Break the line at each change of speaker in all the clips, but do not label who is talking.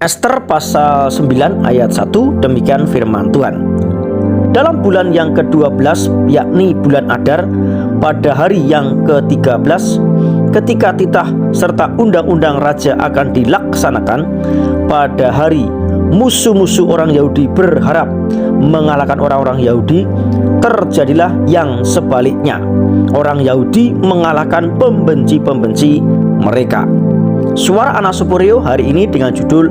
Ester pasal 9 ayat 1, demikian firman Tuhan. Dalam bulan yang ke-12, yakni bulan Adar, pada hari yang ke-13, ketika titah serta undang-undang raja akan dilaksanakan, pada hari musuh-musuh orang Yahudi berharap mengalahkan orang-orang Yahudi, terjadilah yang sebaliknya. Orang Yahudi mengalahkan pembenci-pembenci mereka. Suara Anak Suporeo hari ini dengan judul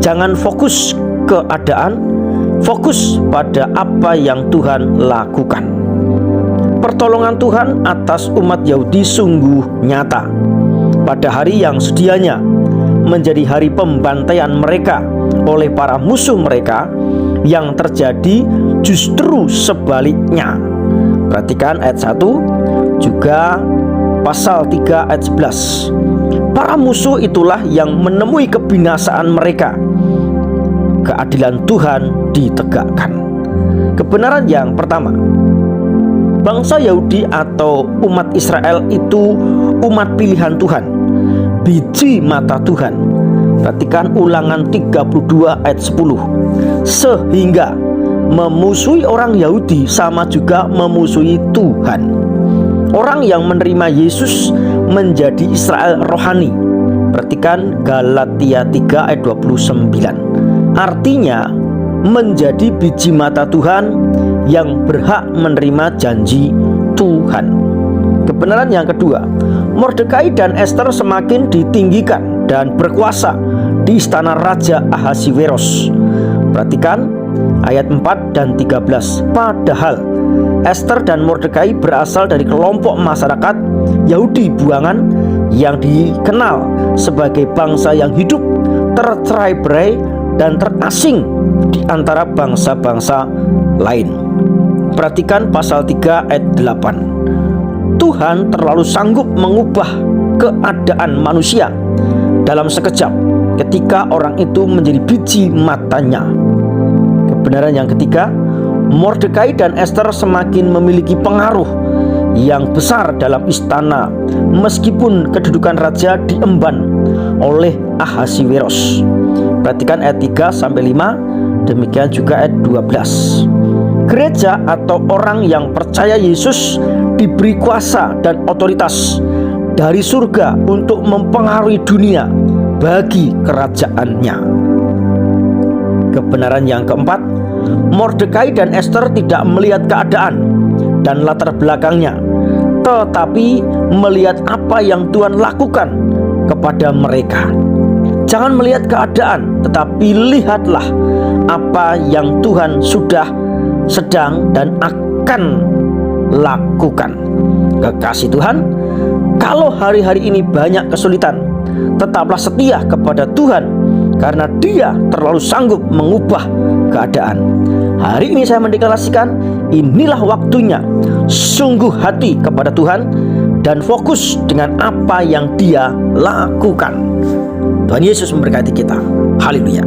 Jangan Fokus Keadaan, Fokus pada apa yang Tuhan lakukan. Pertolongan Tuhan atas umat Yahudi sungguh nyata. Pada hari yang sedianya menjadi hari pembantaian mereka oleh para musuh mereka, yang terjadi justru sebaliknya. Perhatikan ayat 1, juga pasal 3 ayat 11. Para musuh itulah yang menemui kebinasaan mereka. Keadilan Tuhan ditegakkan. Kebenaran yang pertama, bangsa Yahudi atau umat Israel itu umat pilihan Tuhan, biji mata Tuhan. Perhatikan Ulangan 32 ayat 10. Sehingga memusuhi orang Yahudi sama juga memusuhi Tuhan. Orang yang menerima Yesus menjadi Israel rohani. Perhatikan Galatia 3 ayat 29. Artinya menjadi biji mata Tuhan yang berhak menerima janji Tuhan. Kebenaran yang kedua, Mordekai dan Ester semakin ditinggikan dan berkuasa di istana Raja Ahasiweros. Perhatikan ayat 4 dan 13. Padahal Ester dan Mordekai berasal dari kelompok masyarakat Yahudi buangan yang dikenal sebagai bangsa yang hidup tercerai-berai dan terasing di antara bangsa-bangsa lain. Perhatikan pasal 3 ayat 8. Tuhan terlalu sanggup mengubah keadaan manusia dalam sekejap ketika orang itu menjadi biji matanya. Kebenaran yang ketiga, Mordekai dan Ester semakin memiliki pengaruh yang besar dalam istana meskipun kedudukan raja diemban oleh Ahasiweros. Perhatikan ayat 3 sampai 5, demikian juga ayat 12. Gereja atau orang yang percaya Yesus diberi kuasa dan otoritas dari surga untuk mempengaruhi dunia bagi kerajaannya. Kebenaran yang keempat, Mordekai dan Ester tidak melihat keadaan dan latar belakangnya, tetapi melihat apa yang Tuhan lakukan kepada mereka. Jangan melihat keadaan, tetapi lihatlah apa yang Tuhan sudah, sedang, dan akan lakukan. Kekasih Tuhan, kalau hari-hari ini banyak kesulitan, tetaplah setia kepada Tuhan, karena Dia terlalu sanggup mengubah keadaan. Hari ini saya mendeklarasikan, inilah waktunya sungguh hati kepada Tuhan dan fokus dengan apa yang Dia lakukan. Tuhan Yesus memberkati kita. Haleluya.